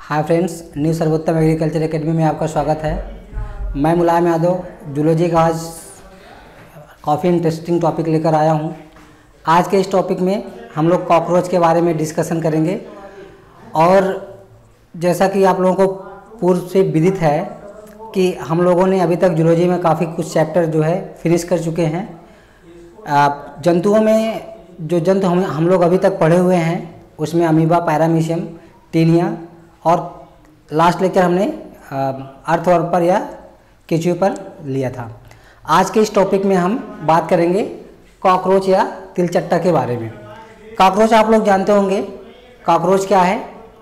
Hi friends, new सर्वोत्तम agriculture academy में आपका स्वागत है। मैं मुलायम यादव जूलॉजी का आज काफ़ी इंटरेस्टिंग टॉपिक लेकर आया हूं। आज के इस टॉपिक में हम लोग कॉकरोच के बारे में डिस्कशन करेंगे और जैसा कि आप लोगों को पूर्व से विदित है कि हम लोगों ने अभी तक जूलॉजी में काफ़ी कुछ चैप्टर जो है फिनिश कर चुके हैं। जंतुओं में जो जंतु हम लोग अभी तक पढ़े हुए हैं उसमें अमीबा, पैरामीशियम, टीनिया और लास्ट लेक्चर हमने अर्थवर्पर या केचुए पर लिया था। आज के इस टॉपिक में हम बात करेंगे कॉकरोच या तिलचट्टा के बारे में। कॉकरोच आप लोग जानते होंगे। कॉकरोच क्या है?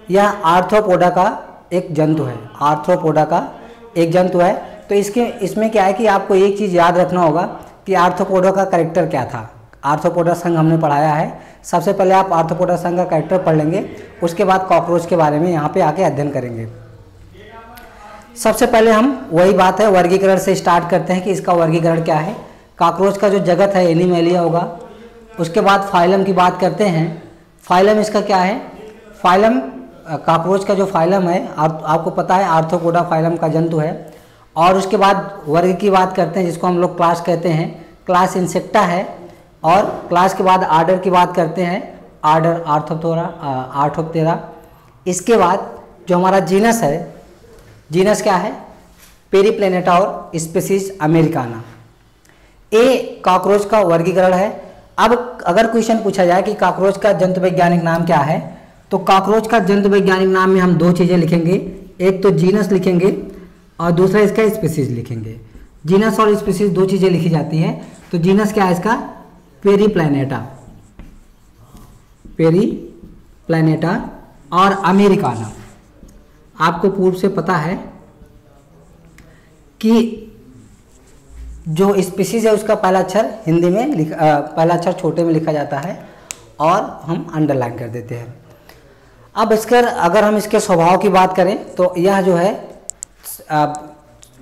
यह आर्थ्रोपोडा का एक जंतु है। आर्थ्रोपोडा का एक जंतु है। तो इसमें क्या है कि आपको एक चीज़ याद रखना होगा कि आर्थ्रोपोडा का कैरेक्टर क्या था। आर्थ्रोपोडा संघ हमने पढ़ाया है। सबसे पहले आप आर्थ्रोपोडा संघ का कैरेक्टर पढ़ लेंगे, उसके बाद कॉकरोच के बारे में यहाँ पे आके अध्ययन करेंगे। सबसे पहले हम वही बात है वर्गीकरण से स्टार्ट करते हैं कि इसका वर्गीकरण क्या है। कॉकरोच का जो जगत है एनिमेलिया होगा। उसके बाद फाइलम की बात करते हैं। फाइलम इसका क्या है? फाइलम कॉकरोच का जो फाइलम है आपको पता है आर्थ्रोपोडा फाइलम का जंतु है। और उसके बाद वर्ग की बात करते हैं जिसको हम लोग क्लास कहते हैं। क्लास इंसेक्टा है। और क्लास के बाद आर्डर की बात करते हैं। आर्डर आर्थ्रोप्टेरा। इसके बाद जो हमारा जीनस है, जीनस क्या है? पेरीप्लेनेटा और स्पीसीज अमेरिकाना। ये कॉकरोच का वर्गीकरण है। अब अगर क्वेश्चन पूछा जाए कि कॉकरोच का जंतु वैज्ञानिक नाम क्या है, तो कॉकरोच का जंतु वैज्ञानिक नाम में हम दो चीज़ें लिखेंगे। एक तो जीनस लिखेंगे और दूसरा इसका स्पीसीज लिखेंगे। जीनस और स्पीसीज दो चीज़ें लिखी जाती हैं। तो जीनस क्या है इसका? पेरीप्लेनेटा, पेरीप्लेनेटा और अमेरिकाना। आपको पूर्व से पता है कि जो स्पीसीज है उसका पहला अक्षर हिंदी में पहला अक्षर छोटे में लिखा जाता है और हम अंडरलाइन कर देते हैं। अब अगर हम इसके स्वभाव की बात करें तो यह जो है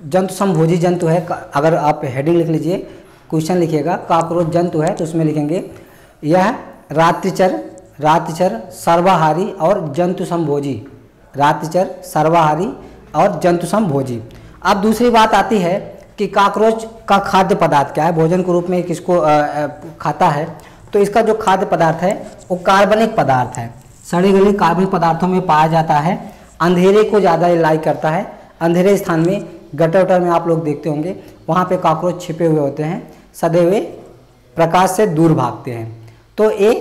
जंतु समभोजी जंतु है। अगर आप हेडिंग लिख लीजिए, क्वेश्चन लिखिएगा कॉकरोच जंतु है तो उसमें लिखेंगे यह रात्रिचर, सर्वाहारी और जंतु समभोजी। रात्रिचर, सर्वाहारी और जंतु समभोजी। अब दूसरी बात आती है कि कॉकरोच का खाद्य पदार्थ क्या है, भोजन के रूप में किसको खाता है। तो इसका जो खाद्य पदार्थ है वो कार्बनिक पदार्थ है। सड़े गले कार्बनिक पदार्थों में पाया जाता है। अंधेरे को ज़्यादा लाइक करता है। अंधेरे स्थान में गटर में आप लोग देखते होंगे वहाँ पे कॉकरोच छिपे हुए होते हैं, सदे हुए प्रकाश से दूर भागते हैं। तो ये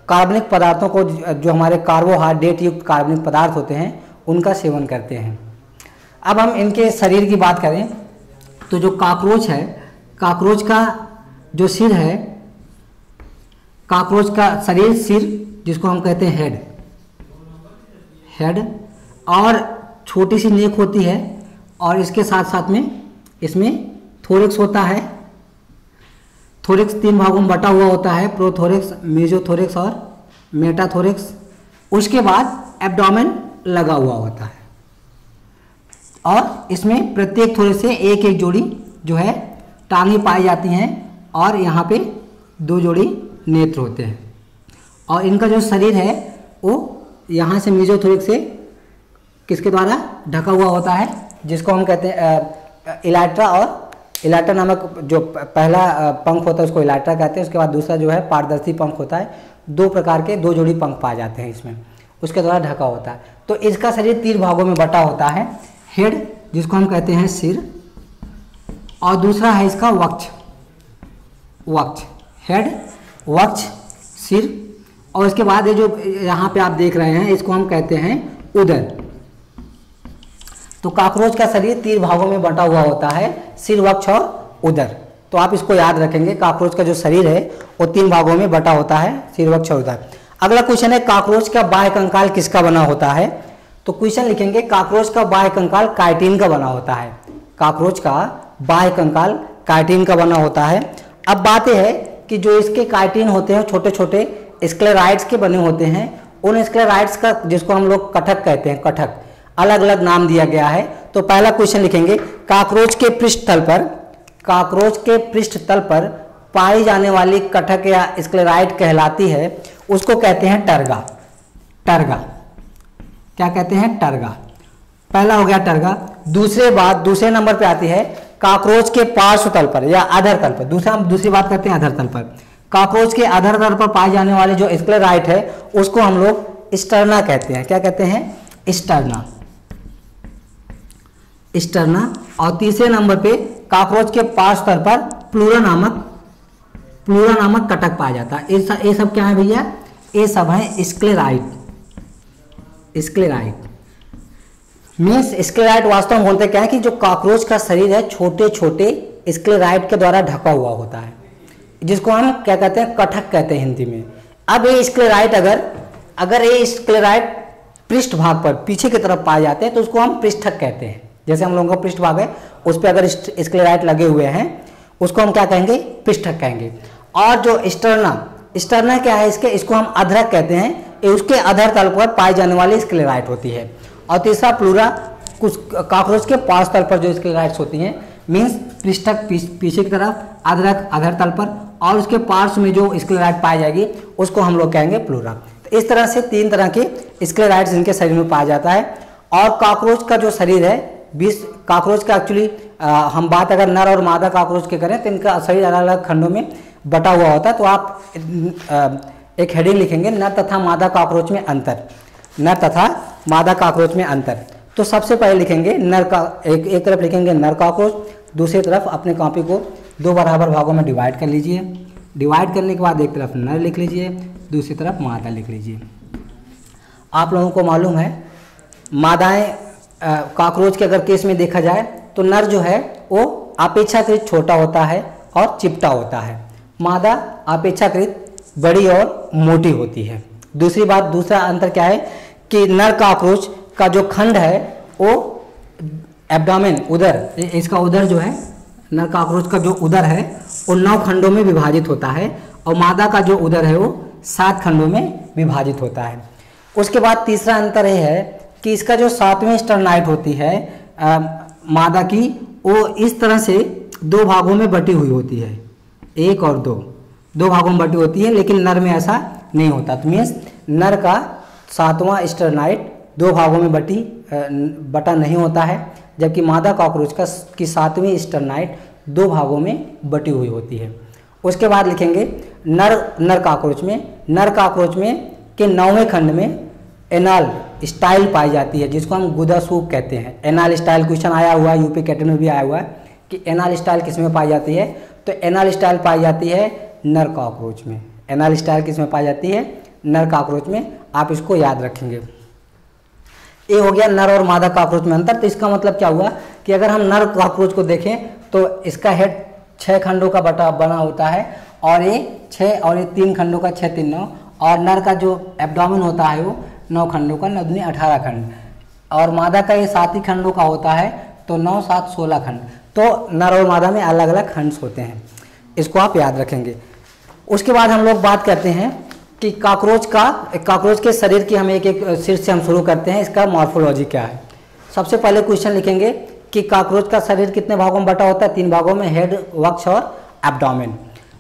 कार्बनिक पदार्थों को जो हमारे कार्बोहाइड्रेट युक्त कार्बनिक पदार्थ होते हैं उनका सेवन करते हैं। अब हम इनके शरीर की बात करें तो जो कॉकरोच है, कॉकरोच का जो सिर है, कॉकरोच का शरीर, सिर जिसको हम कहते हैं हेड और छोटी सी नेक होती है और इसके साथ साथ में इसमें थोरिक्स होता है। थोरिक्स 3 भागों में बटा हुआ होता है, प्रोथोरिक्स, मेजोथोरिक्स और मेटाथोरिक्स। उसके बाद एब्डोमेन लगा हुआ होता है और इसमें प्रत्येक थोरिक्स से एक एक जोड़ी जो है टांगें पाई जाती हैं और यहाँ पे 2 जोड़ी नेत्र होते हैं। और इनका जो शरीर है वो यहाँ से मेजोथोरिक्स से किसके द्वारा ढका हुआ होता है, जिसको हम कहते हैं इलाट्रा। और इलाट्रा नामक जो पहला पंख होता है उसको इलाट्रा कहते हैं। उसके बाद दूसरा जो है पारदर्शी पंख होता है। 2 प्रकार के 2 जोड़ी पंख पाए जाते हैं इसमें, उसके द्वारा ढका होता है। तो इसका शरीर 3 भागों में बटा होता है। हेड जिसको हम कहते हैं सिर, और दूसरा है इसका वक्ष, हेड, वक्ष, सिर। और इसके बाद ये जो यहाँ पे आप देख रहे हैं इसको हम कहते हैं उदर। तो कॉकरोच का शरीर 3 भागों में बटा हुआ होता है, सिर, वक्ष और उदर। तो आप इसको याद रखेंगे, कॉकरोच का जो शरीर है वो 3 भागों में बटा होता है, सिर, वक्ष और उदर। अगला क्वेश्चन है कॉकरोच का बाह्य कंकाल किसका बना होता है। तो क्वेश्चन लिखेंगे कॉकरोच का बाह्य कंकाल काइटिन का बना होता है। कॉकरोच का बाह्य कंकाल काइटिन का बना होता है। अब बात यह है कि जो इसके काइटिन होते हैं छोटे छोटे स्क्लेराइड्स के बने होते हैं। उन स्क्लेराइड्स का, जिसको हम लोग कटक कहते हैं, कटक, अलग अलग नाम दिया गया है। तो पहला क्वेश्चन लिखेंगे कॉकरोच के पृष्ठतल पर पाई जाने वाली कटक या स्क्लेराइड कहलाती है, उसको कहते हैं टर्गा। टर्गा क्या कहते हैं? टर्गा। पहला हो गया टर्गा। दूसरे नंबर पे आती है कॉकरोच के पार्श्व तल पर या अधर तल पर। दूसरी बात करते हैं अधर तल पर। कॉकरोच के अधर तल पर पाए जाने वाले जो स्क्लेराइट है उसको हम लोग स्टर्ना कहते हैं। क्या कहते हैं? स्टर्ना। और तीसरे नंबर पे कॉकरोच के पार्श्व तल पर प्लूरा नामक कटक पाया जाता है। ये सब क्या है भैया? ये सब है स्क्लेराइट। मीन्स स्क्लेराइट वास्तव में बोलते क्या है कि जो कॉकरोच का शरीर है छोटे छोटे स्क्लेराइट के द्वारा ढका हुआ होता है, जिसको हम क्या कहते हैं? कटक कहते हैं हिंदी में। अब ये स्क्लेराइट अगर ये स्क्लेराइट पृष्ठ भाग पर पीछे की तरफ पाए जाते हैं तो उसको हम पृष्ठक कहते हैं। जैसे हम लोगों का पृष्ठ भाग है उस पर अगर स्क्लेराइट लगे हुए हैं उसको हम क्या कहेंगे? पृष्ठक कहेंगे। और जो स्टर्ना क्या है इसको हम अधरक कहते हैं। ये उसके अधर तल पर पाई जाने वाली स्क्लेराइट होती है। और तीसरा प्लूरा, कुछ कॉकरोच के पार्श्व तल पर जो स्क्लेराइट्स होती हैं, मीन्स पृष्ठक पीछे की तरफ, अधरक अधर तल पर, और उसके पार्श्व में जो स्क्लेराइट पाई जाएगी उसको हम लोग कहेंगे प्लूरा। तो इस तरह से 3 तरह के स्क्लेराइट्स इनके शरीर में पाया जाता है। और कॉकरोच का जो शरीर है 20 कॉकरोच का एक्चुअली हम बात अगर नर और मादा कॉकरोच के करें तो इनका शरीर अलग अलग खंडों में बटा हुआ होता है। तो आप एक हेडिंग लिखेंगे, नर तथा मादा कॉकरोच में अंतर। नर तथा मादा कॉकरोच में अंतर। तो सबसे पहले लिखेंगे नर का, एक तरफ लिखेंगे नर कॉकरोच, दूसरी तरफ अपने कॉपी को 2 बराबर भागों में डिवाइड कर लीजिए। डिवाइड करने के बाद एक तरफ नर लिख लीजिए, दूसरी तरफ मादा लिख लीजिए। आप लोगों को मालूम है मादाएं कॉकरोच के अगर केस में देखा जाए तो नर जो है वो अपेक्षाकृत छोटा होता है और चिपटा होता है, मादा अपेक्षाकृत बड़ी और मोटी होती है। दूसरा अंतर क्या है कि नर कॉकरोच का जो खंड है वो एब्डोमेन, उदर, इसका उदर जो है, नर कॉकरोच का जो उदर है वो 9 खंडों में विभाजित होता है और मादा का जो उदर है वो 7 खंडों में विभाजित होता है। उसके बाद तीसरा अंतर यह है कि इसका जो 7वीं स्टर्नाइट होती है मादा की, वो इस तरह से 2 भागों में बटी हुई होती है, 1 और 2 भागों में बटी होती है, लेकिन नर में ऐसा नहीं होता। तो मीन्स नर का 7वां स्टर्नाइट 2 भागों में बटा नहीं होता है, जबकि मादा कॉकरोच की 7वीं स्टर्नाइट 2 भागों में बटी हुई होती है। उसके बाद लिखेंगे नर कॉकरोच में के 9वें खंड में एनाल स्टाइल पाई जाती है, जिसको हम गुदा सूप कहते हैं। एनाल स्टाइल क्वेश्चन आया हुआ है, यूपी कैटेगरी में भी आया हुआ है कि एनाल स्टाइल किस में पाई जाती है। तो एनाल स्टाइल पाई जाती है नर कॉकरोच में। एनाल स्टाइल किस में पाई जाती है? नर कॉकरोच में। आप इसको याद रखेंगे। ये हो गया नर और मादा कॉकरोच में अंतर। तो इसका मतलब क्या हुआ कि अगर हम नर कॉकरोच को देखें तो इसका हेड 6 खंडों का बना होता है, और ये 6 और ये 3 खंडों का 6 3 9, और नर का जो एब्डोमेन होता है वो 9 खंडों का, 9 दूनी 18 खंड, और मादा का ये 7 ही खंडों का होता है, तो 9 7 16 खंड। तो नर और मादा में अलग अलग खंड होते हैं, इसको आप याद रखेंगे। उसके बाद हम लोग बात करते हैं कि कॉकरोच के शरीर की हम एक सिर से हम शुरू करते हैं, इसका मॉर्फोलॉजी क्या है। सबसे पहले क्वेश्चन लिखेंगे कि कॉकरोच का शरीर कितने भागों में बटा होता है? 3 भागों में, हेड, वक्ष और एब्डोमेन।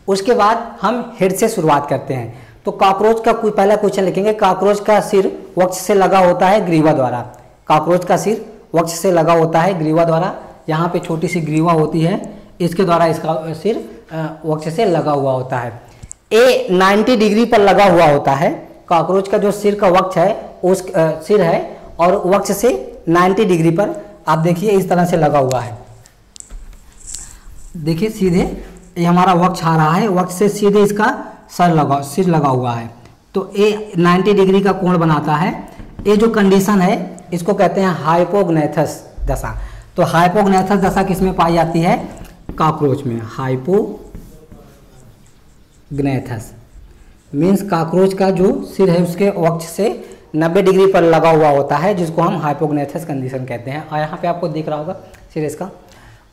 उसके बाद हम हेड से शुरुआत करते हैं। तो कॉकरोच का पहला क्वेश्चन लिखेंगे, कॉकरोच का सिर वक्ष से लगा होता है ग्रीवा द्वारा। कॉकरोच का सिर वक्ष से लगा होता है ग्रीवा द्वारा। यहाँ पे छोटी सी ग्रीवा होती है, इसके द्वारा इसका सिर वक्ष से लगा हुआ होता है। ए 90 डिग्री पर लगा हुआ होता है। कॉकरोच का जो सिर का वक्ष है उस सिर है और वक्ष से 90 डिग्री पर आप देखिए इस तरह से लगा हुआ है। देखिए सीधे ये हमारा वक्ष आ रहा है, वक्ष से सीधे इसका सिर लगा हुआ है। तो ये 90 डिग्री का कोण बनाता है। ये जो कंडीशन है इसको कहते हैं हाइपोग्नेथस दशा। तो हाइपोग्नेथस दशा किसमें पाई जाती है? कॉकरोच में। हाइपोग्नेथस मीन्स कॉकरोच का जो सिर है उसके वक्ष से 90 डिग्री पर लगा हुआ होता है, जिसको हम हाइपोग्नेथस कंडीशन कहते हैं। और यहाँ पे आपको दिख रहा होगा सिर इसका।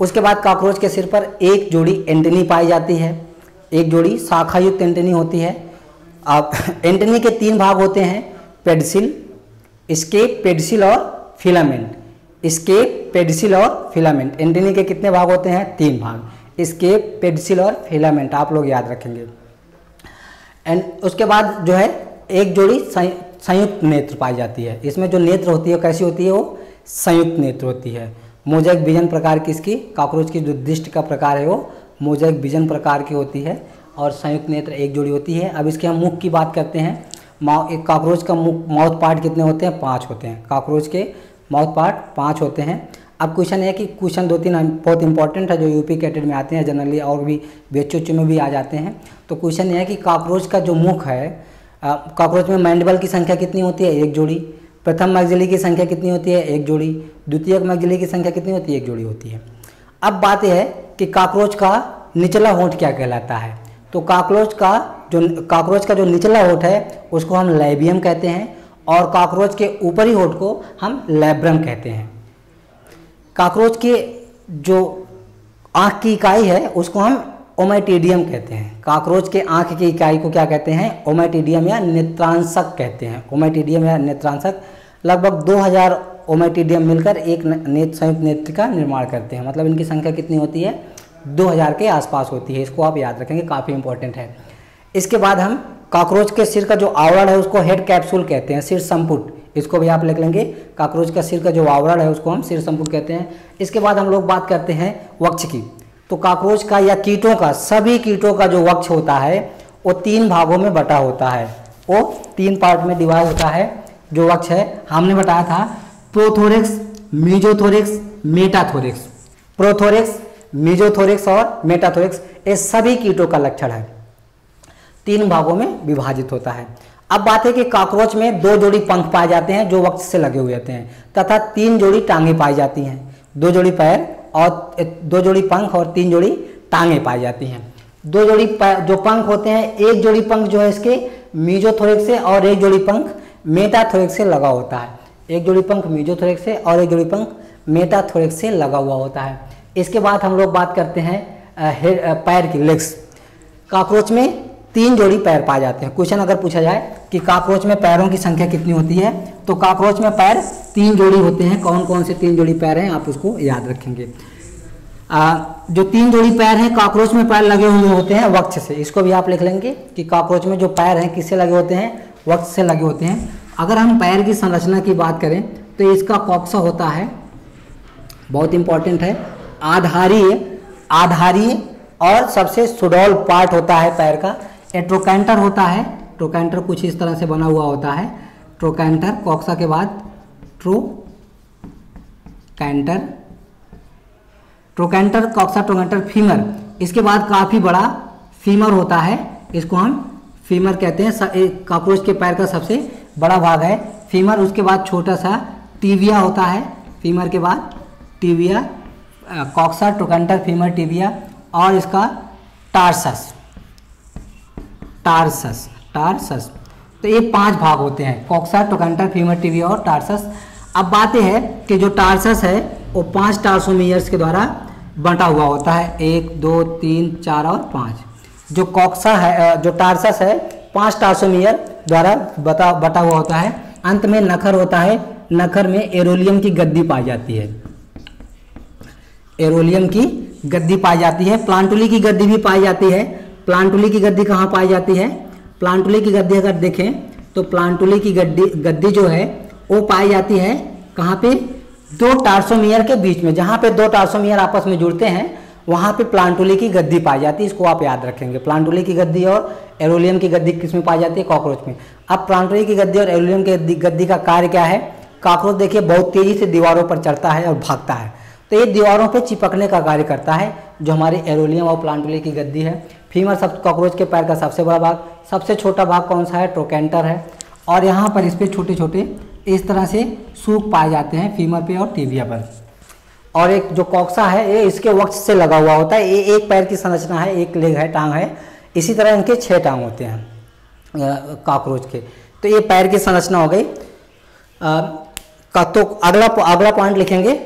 उसके बाद कॉकरोच के सिर पर एक जोड़ी एंटेनी पाई जाती है, एक जोड़ी शाखायुक्त एंटेनी होती है। अब एंटेनी के 3 भाग होते हैं, पेडिसिल, स्केप, पेडिसिल और फिलामेंट। स्केप, पेडिसिल और फिलामेंट। एंटेनी के कितने भाग होते हैं? 3 भाग, स्केप, पेडिसिल और फिलामेंट, आप लोग याद रखेंगे। एंड उसके बाद जो है एक जोड़ी संयुक्त नेत्र पाई जाती है। इसमें जो नेत्र होती है कैसी होती है? वो संयुक्त नेत्र होती है। मोज़ेक विजन प्रकार किसकी, कॉकरोच की जो दृष्टि का प्रकार है वो मोज़ेक विजन प्रकार की होती है और संयुक्त नेत्र एक जोड़ी होती है। अब इसके हम मुख की बात करते हैं। एक कॉकरोच का मुख माउथ पार्ट कितने होते हैं, 5 होते हैं। कॉकरोच के माउथ पार्ट 5 होते हैं। अब क्वेश्चन है कि क्वेश्चन 2-3 बहुत इंपॉर्टेंट है जो यूपी कैटेड में आते हैं, जनरली और भी बीएचओ में भी आ जाते हैं। तो क्वेश्चन ये है कि कॉकरोच का जो मुख है, कॉकरोच में मैंडिबल की संख्या कितनी होती है, 1 जोड़ी। प्रथम मैक्सिलरी की संख्या कितनी होती है, 1 जोड़ी। द्वितीयक मैक्सिलरी की संख्या कितनी होती है, 1 जोड़ी होती है। अब बात यह है कि कॉकरोच का निचला होंठ क्या कहलाता है। तो कॉकरोच का जो निचला होंठ है उसको हम लैबियम कहते हैं और कॉकरोच के ऊपरी होंठ को हम लैब्रम कहते हैं। कॉकरोच के जो आँख की इकाई है उसको हम ओमेटिडियम कहते हैं। कॉकरोच के आँख की इकाई को क्या कहते हैं, ओमेटिडियम या नेत्रांशक कहते हैं। ओमेटिडियम या नेत्रांशक लगभग 2000 ओमेटिडियम मिलकर एक संयुक्त नेत्र का निर्माण करते हैं। मतलब इनकी संख्या कितनी होती है, 2000 के आसपास होती है। इसको आप याद रखेंगे, काफ़ी इंपॉर्टेंट है। इसके बाद हम कॉकरोच के सिर का जो आवरण है उसको हेड कैप्सूल कहते हैं, सिर संपुट। इसको भी आप लिख लेंगे, कॉकरोच का सिर का जो आवरण है उसको हम सिर संपुट कहते हैं। इसके बाद हम लोग बात करते हैं वक्ष की। तो कॉकरोच का या कीटों का, सभी कीटों का जो वक्ष होता है वो 3 भागों में बटा होता है। वो 3 पार्ट में डिवाइड होता है। जो वक्ष है हमने बताया था prothorax, mesothorax, metathorax. Prothorax, mesothorax और मेटाथोरेक्स ये सभी कीटों का लक्षण है। 3 भागों में विभाजित होता है। अब बात है कि कॉकरोच में 2 जोड़ी पंख पाए जाते हैं जो वक्ष से लगे हुए होते हैं तथा 3 जोड़ी टांगे पाई जाती हैं। 2 जोड़ी पैर और 2 जोड़ी पंख और 3 जोड़ी टांगे पाई जाती हैं। 2 जोड़ी जो पंख होते हैं, एक जोड़ी पंख जो है इसके मीजोथोरेक्स से और एक जोड़ी पंख मेटाथोरेक्स से लगा होता है। एक जोड़ी पंख मीजोथोरेक्स से और एक जोड़ी पंख मेटाथोरेक्स से लगा हुआ होता है। इसके बाद हम लोग बात करते हैं पैर की, लेग्स। कॉकरोच में 3 जोड़ी पैर पाए जाते हैं। क्वेश्चन अगर पूछा जाए कि कॉकरोच में पैरों की संख्या कितनी होती है, तो कॉकरोच में पैर 3 जोड़ी होते हैं। कौन कौन से 3 जोड़ी पैर हैं आप उसको याद रखेंगे। जो 3 जोड़ी पैर हैं कॉकरोच में पैर लगे हुए होते हैं वक्ष से। इसको भी आप लिख लेंगे कि कॉकरोच में जो पैर हैं किससे लगे होते हैं, वक्ष से लगे होते हैं। अगर हम पैर की संरचना की बात करें तो इसका कॉक्सा होता है, बहुत इंपॉर्टेंट है, आधारीय और सबसे सुडौल पार्ट होता है पैर का। ट्रोकैंटर होता है। ट्रोकैंटर कुछ इस तरह से बना हुआ होता है। ट्रोकैंटर, कॉक्सा के बाद ट्रोकैंटर, कॉक्सा, ट्रोकैंटर, फीमर। इसके बाद काफ़ी बड़ा फीमर होता है, इसको हम फीमर कहते हैं। कॉकरोच के पैर का सबसे बड़ा भाग है फीमर। उसके बाद छोटा सा टिबिया होता है। फीमर के बाद tibia, coxa, trochanter, femur, tibia और इसका टार्सस। तो ये 5 भाग होते हैं, कॉक्सा, ट्रोकैंटर, फीमर, टिबिया और टार्सस। अब बात यह है कि जो टार्सस है वो 5 टार्सोमियर्स के द्वारा बंटा हुआ होता है, 1, 2, 3, 4 और 5। जो कॉक्सा है, जो टार्सस है 5 टार्सोमियर द्वारा बटा हुआ होता है। अंत में नखर होता है। नखर में एरोलियम की गद्दी पाई जाती है। एरोलियम की गद्दी पाई जाती है। प्लांटुली की गद्दी भी पाई जाती है। प्लांटुली की गद्दी कहाँ पाई जाती है? प्लांटुली की गद्दी अगर देखें तो प्लांटुली की गद्दी जो है वो पाई जाती है कहाँ पे? 2 टार्सोमियर के बीच में। जहाँ पे 2 टार्सोमियर आपस में जुड़ते हैं वहाँ पे प्लांटुली की गद्दी पाई जाती है। इसको आप याद रखेंगे। प्लांटुली की गद्दी और एरोलियम की गद्दी किस में पाई जाती है? कॉकरोच में। अब प्लांटुली की गद्दी और एरोलियम की गद्दी का कार्य क्या है? कॉकरोच देखिए बहुत तेजी से दीवारों पर चढ़ता है और भागता है, तो ये दीवारों पे चिपकने का कार्य करता है, जो हमारी एरोलियम और प्लांटुली की गद्दी है। फीमर सब कॉकरोच के पैर का सबसे बड़ा भाग। सबसे छोटा भाग कौन सा है? ट्रोकैंटर है। और यहाँ पर इस पर छोटे छोटे इस तरह से सूख पाए जाते हैं फीमर पे और टिबिया पर। और एक जो कॉक्सा है ये इसके वक्ष से लगा हुआ होता है। ये एक पैर की संरचना है, एक लेग है, टांग है। इसी तरह इनके 6 टांग होते हैं कॉकरोच के। तो ये पैर की संरचना हो गई। तो अगला पॉइंट लिखेंगे।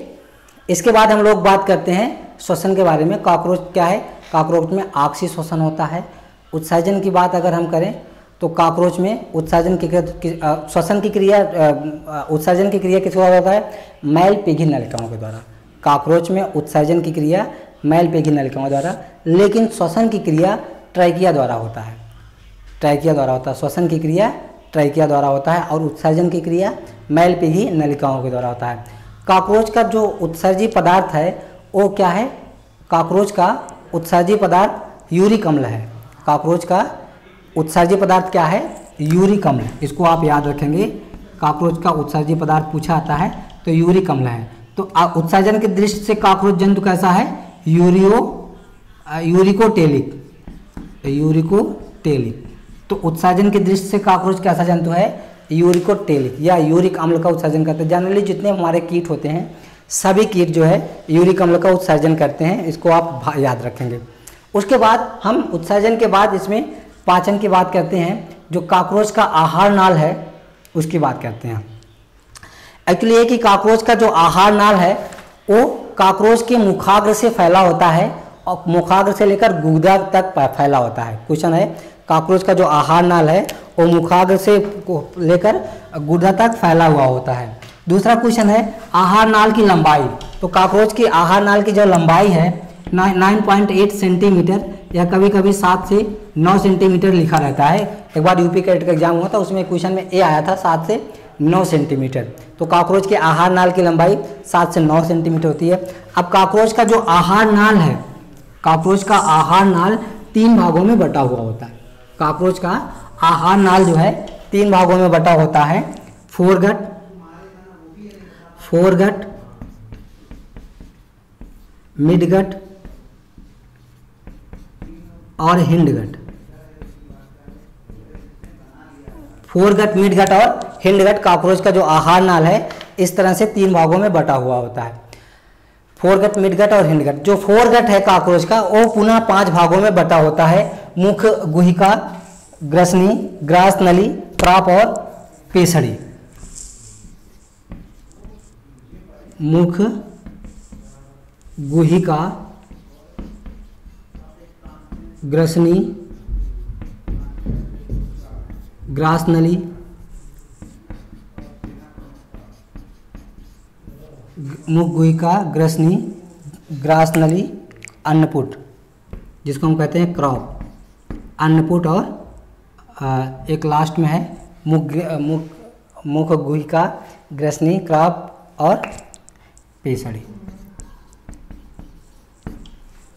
इसके बाद हम लोग बात करते हैं श्वसन के बारे में। कॉकरोच क्या है? कॉकरोच में आपसी श्वसन होता है। उत्सर्जन की बात अगर हम करें तो कॉकरोच में उत्सर्जन की क्रिया किसके द्वारा होता है? मैल पिघी नलिकाओं के द्वारा। कॉकरोच में उत्सर्जन की क्रिया मैल पिघी नलिकाओं द्वारा, लेकिन श्वसन की क्रिया ट्रैकिया द्वारा होता है। श्वसन की क्रिया ट्रैकिया द्वारा होता है और उत्सर्जन की क्रिया मैल पिघी नलिकाओं के द्वारा होता है। कॉकरोच का जो उत्सर्जी पदार्थ है वो क्या है? कॉकरोच का उत्सर्जी पदार्थ यूरिक अम्ल है। कॉकरोच का उत्सर्जी पदार्थ क्या है? यूरिक अम्ल। इसको आप याद रखेंगे, कॉकरोच का उत्सर्जी पदार्थ पूछा आता है तो यूरिक अम्ल है। तो उत्सर्जन की दृष्टि से कॉकरोच जंतु कैसा है? यूरिकोटेलिक। तो उत्सर्जन की दृष्टि से कॉकरोच कैसा जंतु है? यूरिकोटेलिक या यूरिक अम्ल का उत्सर्जन करते हैं। जनरली जितने हमारे कीट होते हैं सभी कीट जो है यूरिक अम्ल का उत्सर्जन करते हैं, इसको आप याद रखेंगे। उसके बाद हम उत्सर्जन के बाद इसमें पाचन की बात करते हैं। जो कॉकरोच का आहार नाल है उसकी बात करते हैं। एक्चुअली ये कि कॉकरोच का जो आहार नाल है वो कॉकरोच के मुखाग्र से फैला होता है और मुखाग्र से लेकर गुदा तक फैला होता है। क्वेश्चन है, कॉकरोच का जो आहार नाल है वो मुखाग्र से लेकर गुदा तक फैला हुआ होता है। दूसरा क्वेश्चन है आहार नाल की लंबाई। तो कॉकरोच की आहार नाल की जो लंबाई है 9.8 सेंटीमीटर या कभी कभी 7 से 9 सेंटीमीटर लिखा रहता है। एक बार यूपी कैडेट का एग्जाम हुआ था, उसमें क्वेश्चन में ये आया था 7 से 9 सेंटीमीटर। तो कॉकरोच के आहार नाल की लंबाई 7 से 9 सेंटीमीटर होती है। अब कॉकरोच का जो आहार नाल है, कॉकरोच का आहार नाल 3 भागों में बटा हुआ होता है। कॉकरोच का आहार नाल जो है 3 भागों में बटा होता है। फोरगट, मिडगट और हिंडगट। फोरगट, मिडगट और हिंडगट कॉकरोच का जो आहार नाल है इस तरह से 3 भागों में बटा हुआ होता है। फोरगट, मिडगट और हिंडगट। जो फोरगट है कॉकरोच का वो पुनः 5 भागों में बटा होता है। मुख, गुहिका, ग्रसनी, ग्रास नली, क्रॉप और पेसड़ी। मुख, गुहिका, ग्रसनी, ग्रास नली, मुख, गुहिका, ग्रसनी, ग्रास नली, अन्नपुट जिसको हम कहते हैं क्रॉप, अन्नपुट और एक लास्ट में है मुख, गुहिका, ग्रसनी, क्रॉप और पेसड़ी।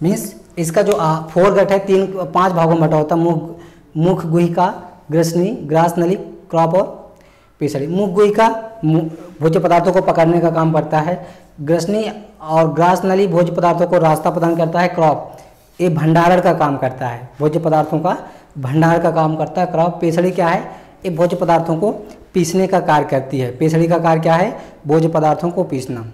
मीन्स इसका जो फोरगट है 5 भागों में बटा होता है। मुख, गुहिका, ग्रसनी, ग्रास नली, क्रॉप और पेसड़ी। मुख, गुहिका भोज्य पदार्थों को पकड़ने का काम करता है। ग्रसनी और ग्रास नली भोज्य पदार्थों को रास्ता प्रदान करता है। क्रॉप ये भंडारण का काम करता है, भोज्य पदार्थों का भंडार का काम करता है। क्रॉप, पेसड़ी क्या है? ये भोज्य पदार्थों को पीसने का कार्य करती है। पेसड़ी का कार्य क्या है? भोज्य पदार्थों को पीसना।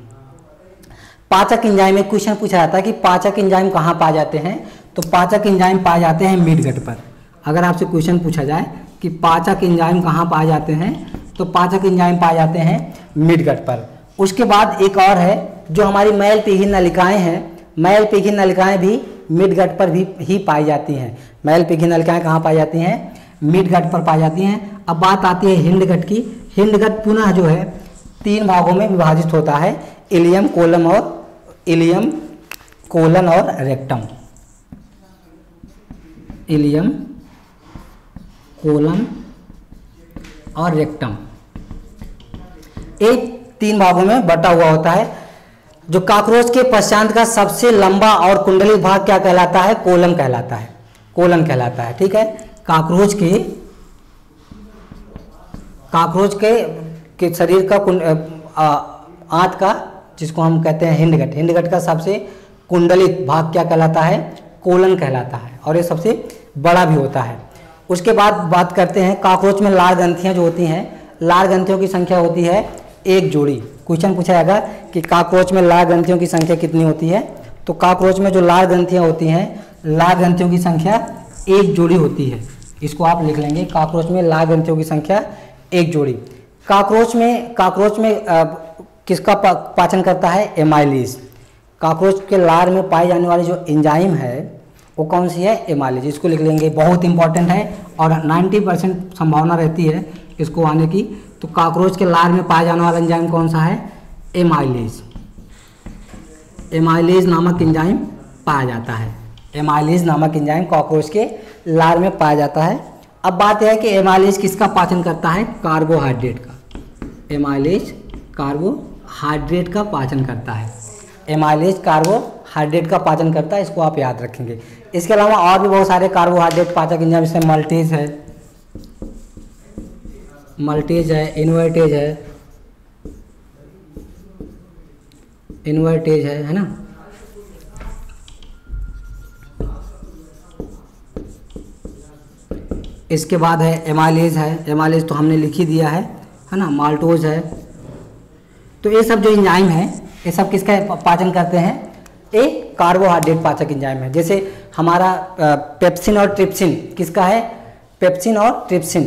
पाचक एंजाइम में क्वेश्चन पूछा जाता है कि पाचक एंजाइम कहाँ पाए जाते हैं? तो पाचक एंजाइम पाए जाते हैं मिडगट पर। अगर आपसे क्वेश्चन पूछा जाए कि पाचक एंजाइम कहाँ पाए जाते हैं तो पाचक एंजाइम पाए जाते हैं मिडगट पर। उसके बाद एक और है जो हमारी मैल पीघी नलिकाएं हैं। मैल पीघी नलिकाएं भी मिडगट पर भी ही पाई जाती हैं। मैल पीघी नलिकाएं कहाँ पाई जाती हैं? मिडगट पर पाई जाती हैं। अब बात आती है हिंडगट की। हिंडगट पुनः जो है 3 भागों में विभाजित होता है, इलियम, कोलन और रेक्टम। इलियम, कोलन और रेक्टम, एक 3 भागों में बटा हुआ होता है। जो कॉकरोच के पश्चात का सबसे लंबा और कुंडलित भाग क्या कहलाता है? कोलन कहलाता है। कोलन कहलाता है, ठीक है। कॉकरोच के शरीर का आंत का जिसको हम कहते हैं हिंडगट, हिंडगट का सबसे कुंडलित भाग क्या कहलाता है? कोलन कहलाता है और ये सबसे बड़ा भी होता है। उसके बाद बात करते हैं कॉकरोच में लार ग्रंथियाँ जो होती हैं, लार ग्रंथियों की संख्या होती है 1 जोड़ी। क्वेश्चन पूछा जाएगा कि कॉकरोच में लार ग्रंथियों की संख्या कितनी होती है? तो कॉकरोच में जो लार ग्रंथियाँ होती हैं, लार ग्रंथियों की संख्या 1 जोड़ी होती है। इसको आप लिख लेंगे, कॉकरोच में लार ग्रंथियों की संख्या 1 जोड़ी। कॉकरोच में किसका पाचन करता है? एमाइलीज। कॉकरोच के लार में पाई जाने वाली जो एंजाइम है वो कौन सी है? एमाइलीज। इसको लिख लेंगे, बहुत इंपॉर्टेंट है और 90% संभावना रहती है इसको आने की। तो कॉकरोच के लार में पाया जाने वाला एंजाइम कौन सा है? एमाइलीज। एमाइलीज नामक एंजाइम पाया जाता है। एमाइलीज नामक एंजाइम कॉकरोच के लार में पाया जाता है। अब बात यह है कि एमाइलीज किसका पाचन करता है? कार्बोहाइड्रेट का। एमाइलीज कार्बोहाइड्रेट कार्बोहाइड्रेट का पाचन करता है। एमाइलेज कार्बोहाइड्रेट का पाचन करता है, इसको आप याद रखेंगे। इसके अलावा और भी बहुत सारे कार्बोहाइड्रेट पाचक एंजाइम, जैसे मल्टेज है, इन्वर्टेज है ना। इसके बाद है एमाइलेज तो हमने लिख ही दिया है ना। माल्टोज है। तो ये सब जो एंजाइम है, ये सब किसका पाचन करते हैं? एक कार्बोहाइड्रेट पाचक एंजाइम है। जैसे हमारा पेप्सिन और ट्रिप्सिन किसका है? पेप्सिन और ट्रिप्सिन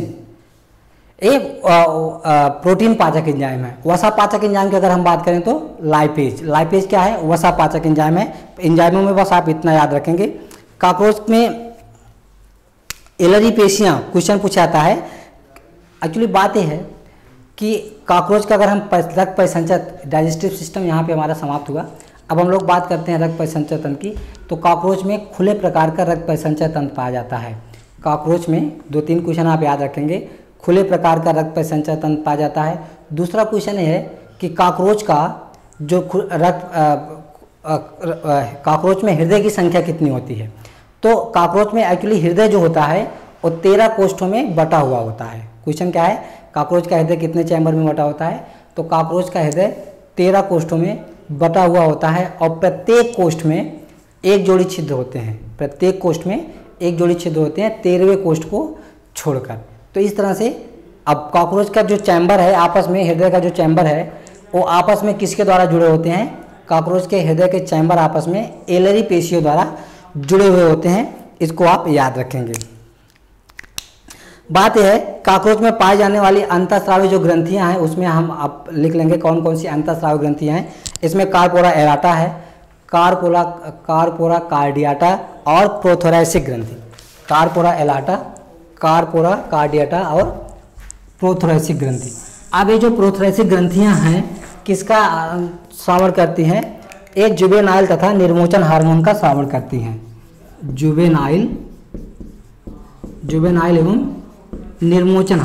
एक प्रोटीन पाचक एंजाइम है। वसा पाचक एंजाइम की अगर हम बात करें तो लाइपेज क्या है? वसा पाचक एंजाइम है। एंजाइमों में बस आप इतना याद रखेंगे। कॉकरोच में एलरी पेशियाँ क्वेश्चन पूछा जाता है। एक्चुअली बात यह है कि कॉकरोच का अगर हम रक्त परिसंचय, डाइजेस्टिव सिस्टम यहाँ पे हमारा समाप्त हुआ। अब हम लोग बात करते हैं रक्त परिसंचय तंत्र की। तो कॉकरोच में खुले प्रकार का रक्त परिसंचय तंत्र पाया जाता है। कॉकरोच में 2-3 क्वेश्चन आप याद रखेंगे। खुले प्रकार का रक्त परिसंचय तंत्र पाया जाता है। दूसरा क्वेश्चन है कि कॉकरोच का जो कॉकरोच में हृदय की संख्या कितनी होती है? तो कॉकरोच में एक्चुअली हृदय जो होता है वो 13 कोष्ठों में बटा हुआ होता है। क्वेश्चन क्या है? कॉकरोच का हृदय कितने चैम्बर में बटा होता है? तो कॉकरोच का हृदय 13 कोष्ठों में बटा हुआ होता है और प्रत्येक कोष्ठ में एक जोड़ी छिद्र होते हैं। प्रत्येक कोष्ठ में एक जोड़ी छिद्र होते हैं 13वें कोष्ठ को छोड़कर। तो इस तरह से अब कॉकरोच का जो चैम्बर है आपस में, हृदय का जो चैम्बर है वो आपस में किसके द्वारा जुड़े होते हैं? कॉकरोच के हृदय के चैम्बर आपस में एलरी पेशियों द्वारा जुड़े हुए होते हैं। इसको आप याद रखेंगे। बात यह है कॉकरोच में पाई जाने वाली अंतःस्रावी जो ग्रंथियां हैं उसमें हम आप लिख लेंगे कौन कौन सी अंतःस्रावी ग्रंथियां हैं। इसमें कार्पोरा एराटा है, कार्पोरा कार्डियाटा और प्रोथोरैसिक ग्रंथि। कार्पोरा कार्डियाटा और प्रोथोरैसिक ग्रंथि। अब ये जो प्रोथोरैसिक ग्रंथियां हैं किसका श्रावण करती हैं? एक जुवेनाइल तथा निर्मोचन हार्मोन का श्रावण करती हैं। जुवेनाइल एवं निर्मोचन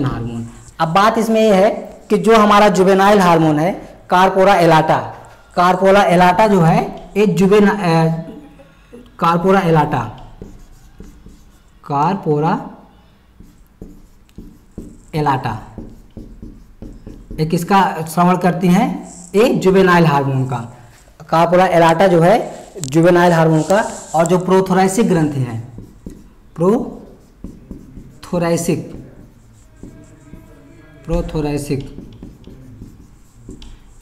हार्मोन। अब बात इसमें यह है कि जो हमारा जुवेनाइल हार्मोन है कार्पोरा एलाटा जो है ये कार्पोरा एलाटा ये किसका श्रवण करती हैं? एक जुवेनाइल हार्मोन का। कार्पोरा एलाटा जो है जुवेनाइल हार्मोन का। और जो प्रोथोरैसिक ग्रंथि है,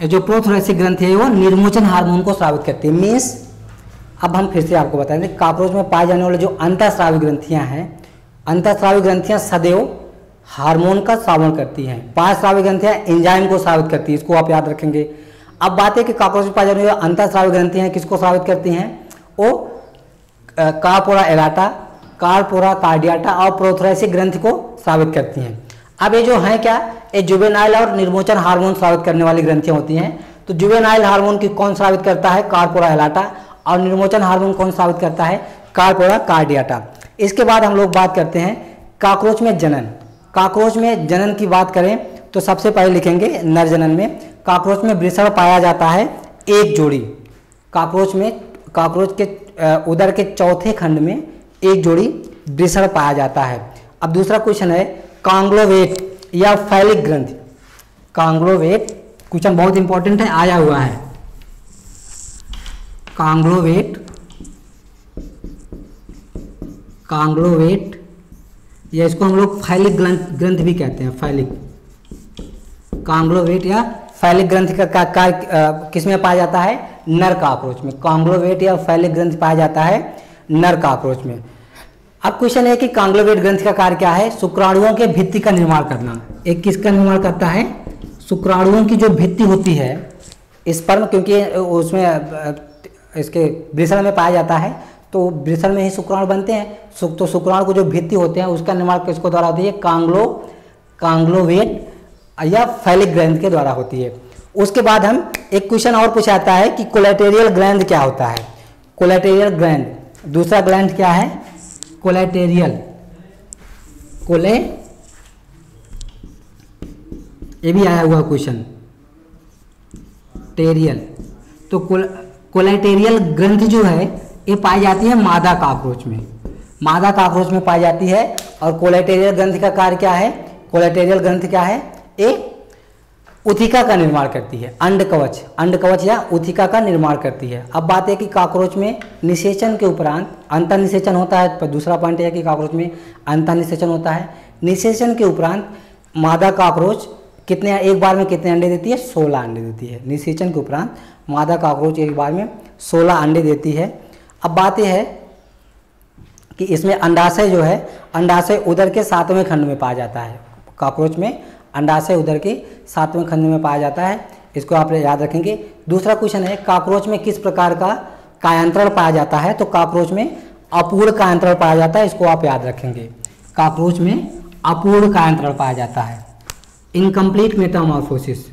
ये जो प्रोथोरैसिक ग्रंथि है वो निर्मोचन हार्मोन को स्रावित करती है। मीन्स अब हम फिर से आपको बताएंगे कॉकरोच में पाए जाने वाले जो अंतःस्रावी ग्रंथियां हैं, अंतःस्रावी ग्रंथियां सदैव हार्मोन का श्रावण करती हैं। 5 स्रावी ग्रंथियां एंजाइम को स्रावित करती है। इसको आप याद रखेंगे। अब बात है कि कॉकरोच में पाए जाने वाले अंतःस्रावी ग्रंथियां हैं किसको स्रावित करती हैं? वो कार्पोरा एलाटा, कार्पोरा कार्डियाटा और प्रोथोरैसिक ग्रंथि को स्रावित करती हैं। अब ये जो हैं क्या, ये जुवेनाइल और निर्मोचन हार्मोन स्रावित करने वाली ग्रंथियां होती हैं। तो जुवेनाइल हार्मोन की कौन स्रावित करता है? कार्पोरा एलाटा। और निर्मोचन हार्मोन कौन स्रावित करता है? कार्पोरा कार्डियाटा। इसके बाद हम लोग बात करते हैं कॉकरोच में जनन। कॉकरोच में जनन की बात करें तो सबसे पहले लिखेंगे नर जनन में कॉकरोच में वृषण पाया जाता है एक जोड़ी। कॉकरोच के उदर के चौथे खंड में एक जोड़ी वृषण पाया जाता है। अब दूसरा क्वेश्चन है कांग्लोवेट या फैलिक ग्रंथि। कांग्लोवेट क्वेश्चन बहुत इंपॉर्टेंट है, आया हुआ है। कांग्लोवेट या इसको हम लोग फैलिक ग्रंथ भी कहते हैं। कांग्लोवेट या फैलिक ग्रंथि का कार्य किसमें पाया जाता है? नर कॉकरोच में। कांग्लोवेट या फैलिक ग्रंथि पाया जाता है नर कॉकरोच में। अब क्वेश्चन है कि कांग्लोवेट ग्रंथि का कार्य क्या है? शुक्राणुओं के भित्ति का निर्माण करना। एक किसका निर्माण करता है? शुक्राणुओं की जो भित्ति होती है स्पर्म, क्योंकि उसमें इसके वृषण में पाया जाता है तो वृषण में ही शुक्राणु बनते हैं। तो शुक्राणु को जो भित्ति होते हैं उसका निर्माण किसको द्वारा होती है? कांग्लोवेट या फैलिक ग्रंथ के द्वारा होती है। उसके बाद हम एक क्वेश्चन और पूछा जाता है कि कोलेटेरियल ग्लैंड क्या होता है? कोलेटेरियल ग्लैंड, दूसरा ग्लैंड क्या है? ये भी आया हुआ क्वेश्चन। टेरियल, तो कोलेटेरियल ग्रंथि जो है ये पाई जाती है मादा काकरोच में, मादा काकरोच में पाई जाती है। और कोलेटेरियल ग्रंथि का कार्य क्या है? कोलेटेरियल ग्रंथि क्या है? ये उथिका का निर्माण करती है, अंड कवच या उथिका का निर्माण करती है। अब बात है कि काकरोच में निषेचन के उपरांत अंतःनिषेचन होता है। पर दूसरा पॉइंट है कि काकरोच में अंतःनिषेचन होता है। निषेचन के उपरांत मादा काकरोच कितने, एक बार में कितने अंडे देती है? 16 अंडे देती है। निषेचन के उपरांत मादा काकरोच एक बार में 16 अंडे देती है। अब बात यह है कि इसमें अंडाशय जो है, अंडाशय उदर के 7वें खंड में पाया जाता है। काकरोच में अंडाशय उदर के 7वें खंड में पाया जाता है, इसको आप याद रखेंगे। दूसरा क्वेश्चन है, काकरोच में किस प्रकार का कायांतरण पाया जाता है? तो काकरोच में अपूर्ण कायांतरण पाया जाता है, इसको आप याद रखेंगे। काकरोच में अपूर्ण कायांतरण पाया जाता है, इनकम्प्लीट मेटामॉर्फोसिस।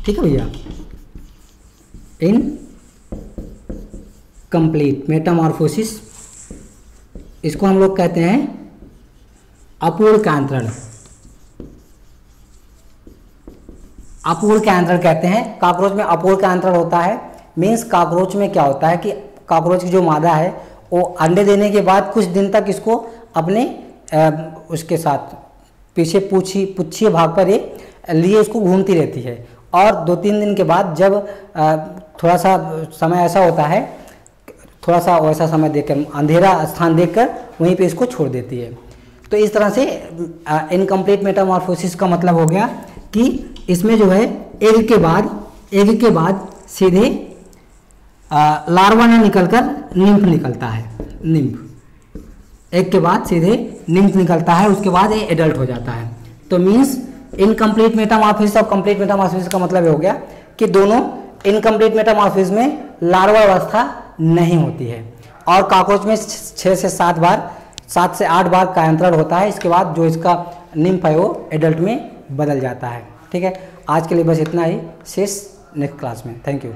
ठीक है भैया, इनकम्प्लीट मेटामॉर्फोसिस, इसको हम लोग कहते हैं अपूर्ण कायांतरण। अपूर्ण कायांतरण कहते हैं। काकरोच में अपूर्ण कायांतरण होता है, मीन्स काकरोच में क्या होता है कि काकरोच की जो मादा है वो अंडे देने के बाद कुछ दिन तक इसको अपने उसके साथ पीछे पुच्छीय भाग पर ये लिए उसको घूमती रहती है। और 2-3 दिन के बाद जब थोड़ा सा समय ऐसा होता है, थोड़ा सा वैसा समय देखकर, अंधेरा स्थान देखकर वहीं पे इसको छोड़ देती है। तो इस तरह से इनकम्प्लीट मेटामॉर्फोसिस का मतलब हो गया कि इसमें जो है एग के बाद सीधे लार्वा न निकलकर निम्फ निकलता है। निम्फ, एग के बाद सीधे निम्फ निकलता है, उसके बाद ये एडल्ट हो जाता है। तो मीन्स इनकम्प्लीट मेटामॉर्फोसिस और कंप्लीट मेटामॉर्फोसिस का मतलब ये हो गया कि दोनों इनकम्प्लीट मेटामॉर्फोसिस में लार्वा अवस्था नहीं होती है। और काकरोच में 6 से 7 बार, 7 से 8 बार कायांतरण होता है। इसके बाद जो इसका निम्फ है वो एडल्ट में बदल जाता है। ठीक है, आज के लिए बस इतना ही, शेष नेक्स्ट क्लास में। Thank you.